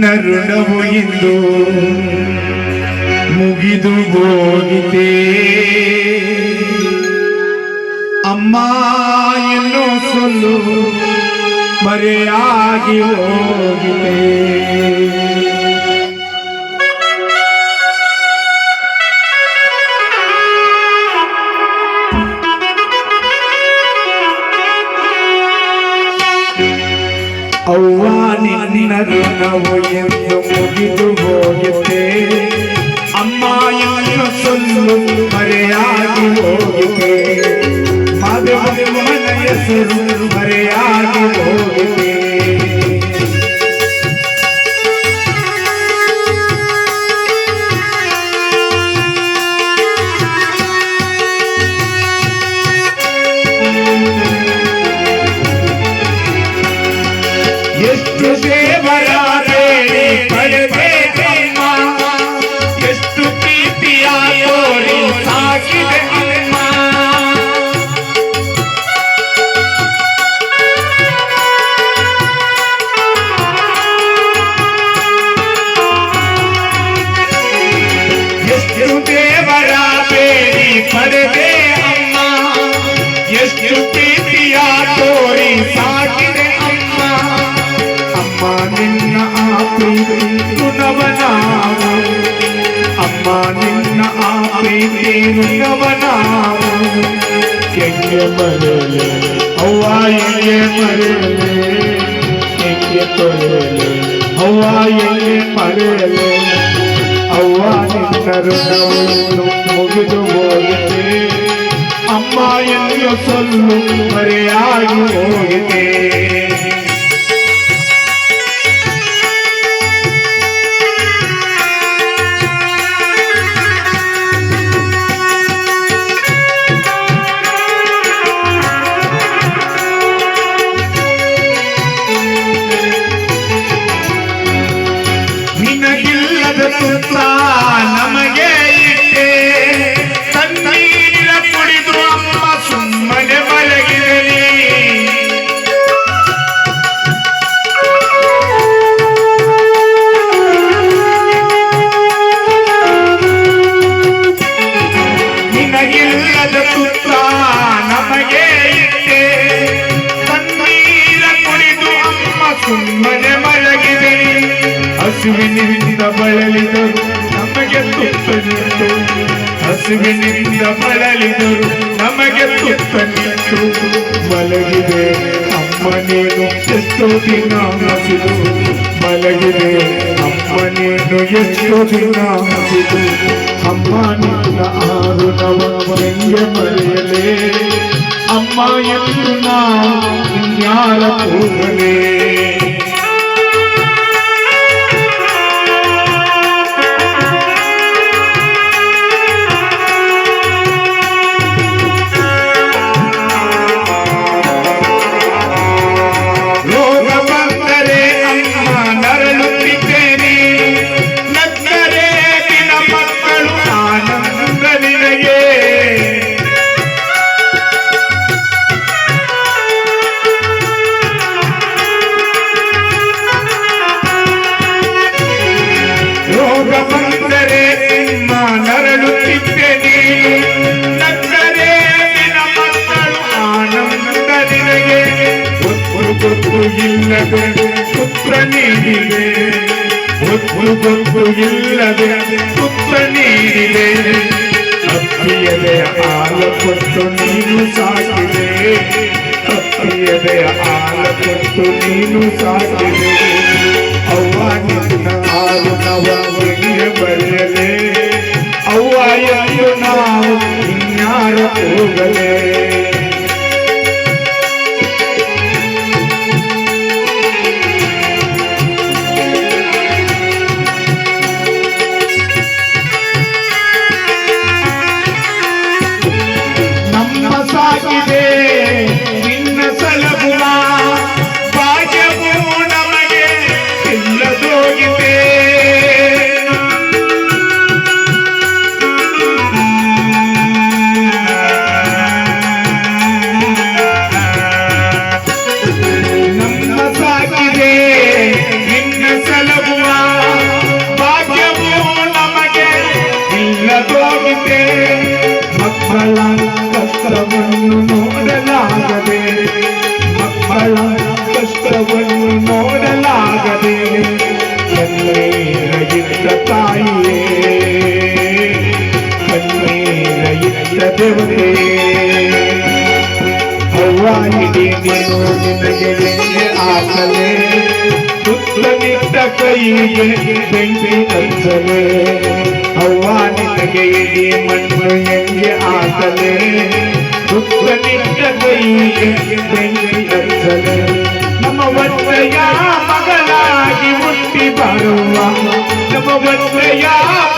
ನಿನ್ನ ಋಣವು ಇಂದು ಮುಗಿದು ಹೋಗಿದೆ ಅಮ್ಮ ಎನ್ನೋ ಸೊಲ್ಲು ಮರೆಯಾಗಿ ಹೋಗಿದೆ ಅವ್ವ ನಿನ್ನ ಋಣವು ಎಂದು ಮುಗಿದು ಹೋಗಿದೆ ಅಮ್ಮ ಎನ್ನೋ ಸೊಲ್ಲು ಮರೆಯಾಗಿ ಹೋಗಿದೆ ಮಾಧವನ ಹೆಸರು ಮರೆಯಾಗಿ ಹೋಗಿದೆ ಎಷ್ಟು ದೇವರ ಬೇಡಿ ಪಡೆದೇಕಮ್ಮ ಎಷ್ಟು ಪ್ರೀತಿಯ ತೋರಿ ಸಾಕಿದೆ ಅಮ್ಮ ಎಷ್ಟು ದೇವರ ಬೇಡಿ ಪಡೆದೆ ಅಮ್ಮ ಎಷ್ಟು ಪ್ರೀತಿಯ ತೋರಿ ಸಾಕಿದೆ ಅಮ್ಮ ಅಮ್ಮ ನಿನ್ನ ಆ ಪ್ರೀತಿ ಋಣವನಾವು ಅಮ್ಮ ನಿನ್ನ ಆ ಪ್ರೀತಿ ಋಣವನಾವು ಹೆಂಗೆ ಮರೆಯಲೆ ಅವ್ವ ಹೆಂಗೆ ಮರೆಯಲೆ ಹೆಂಗೆ ತೊರೆಯಲೆ ಅವ್ವ ಹೆಂಗೆ ಮರೆಯಲೆ ಅವ್ವ ನಿನ್ನ ಋಣವನ್ನು ಮುಗಿದು ಹೋಗಿದೆ ಅಮ್ಮ ಎನ್ನುವ ಸೊಲ್ಲು ಮರೆಯಾಗಿ ಹೋಗಿದೆ ತುತ್ತ ನಮಗೆ ಇಟ್ಟೆ ತಣ್ಣೀರ ಕುಡಿದು ಅಮ್ಮ ಸುಮ್ಮನೆ ಮಲಗಿರಲಿ ನಿನಗಿಲ್ಲದ ತುತ್ತ ನಮಗೆ ಇಟ್ಟೆ ತಣ್ಣೀರ ಕುಡಿದು ಅಮ್ಮ ಸುಮ್ಮನೆ ಮಲಗಿರಲಿ ಹಸುವಿನಿಂದ ಬಳಲಿದರು ನಮಗೆ ತುತ್ತನಿಟ್ಟು ಹಸುವಿನಿಂದ ಬಳಲಿದರು ನಮಗೆ ತುತ್ತನಿಟ್ಟು ಮಲಗಿದೆ ಅಮ್ಮ ನೀನು ಎಷ್ಟೋ ದಿನ ಹಸಿದು ಮಲಗಿದೆ ಅಮ್ಮ ನೀನು ಎಷ್ಟೋ ದಿನ ಹಸಿದು ಅಮ್ಮ ನಿನ್ನ ಆರು ನವ ಹೆಂಗೆ ಮರೆಯಲೇ ಅಮ್ಮ ಎಂದು ನಾವು ಇನ್ಯಾರ ಕೂಗಲೇ ಇಲ್ಲದೆ ಪುತ್ರ ನೀಡಿದೆ ಗೊತ್ತು ಇಲ್ಲದೆ ಪುತ್ರ ನೀಡಿದೆ ಅಪ್ಪಿಯದೆ ಹಾಲ ಕೊಟ್ಟು ನೀನು ಸಾಕಿದೆ ಅಪ್ಪಿಯದೆ ಹಾಲ ಕೊಟ್ಟು ನೀನು ಸಾಕಿದೆ ಅವ್ವ ನಿನ್ನ ಹಾಲು ನವ ಹೆಂಗೆ ಬರೆಯಲೆ ಅವ್ವ ಎಂದು ನಾವು ಇನ್ಯಾರ ಹೋಗಲೇ ನಿನ್ನ ಸಲಗುವ ಭಾಗ್ಯವೂ ನಮಗೆ ಇಲ್ಲದೋಗಿದೆ ನಮ್ಮ ಸಾಕಿದೆ ನಿನ್ನ ಸಲಗುವ ಕಷ್ಟವನ್ನು ನೋಡಲಾಗದೆ ಮಕ್ಕಳ ಕಷ್ಟವನ್ನು ನೋಡಲಾಗದೆ ಕಣ್ಣೀರ ತಾಯಿಯೇ ಕಣ್ಣೀರ ದೇವರೇ ಅವ್ವ ಇಡೀ ನೀನು ನಿನಗೆ ಎಣ್ಣೆ ಹಾಕಲೇ ಸುತ್ತಲಿಟ್ಟ ಕೈಗೆ ಬೆಂಕಿ ಹಚ್ಚಲೇ ಅವ್ವ ನಿನಗೆ ಇಡೀ ಮಣ್ಣು ಎಣ್ಣೆ ಹಾಕಲೇ ಸುತ್ತಲಿಟ್ಟ ಕೈಗೆ ಬೆಂಕಿ ಹಚ್ಚಲೇ ನಮ್ಮ ಒಳ್ಳೆಯ ಮಗನಾಗಿ ಹುಟ್ಟಿ ಬರುವ ನಮ್ಮ ಒಳ್ಳೆಯ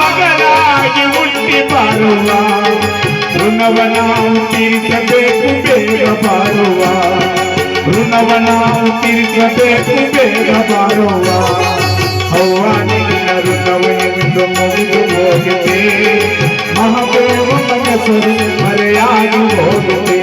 ಮಗನಾಗಿ ಹುಟ್ಟಿ ಬರುವ ಋಣವನ ತೀರಿಸಬೇಕು ಬೇಗ ಬಾರುವ ಋಣವನ ತೀರಿಸಬೇಕು ಬೇಗ ಬಾರುವ ಅವ್ವ ನಿನ್ನ ಋಣವನ್ನು ಮುಗಿದು ಹೋಗಿದೆ ಮಹಾದೇವ ಮನಸ್ಸು ಮರೆಯಾಗಿ ಹೋಗಿದೆ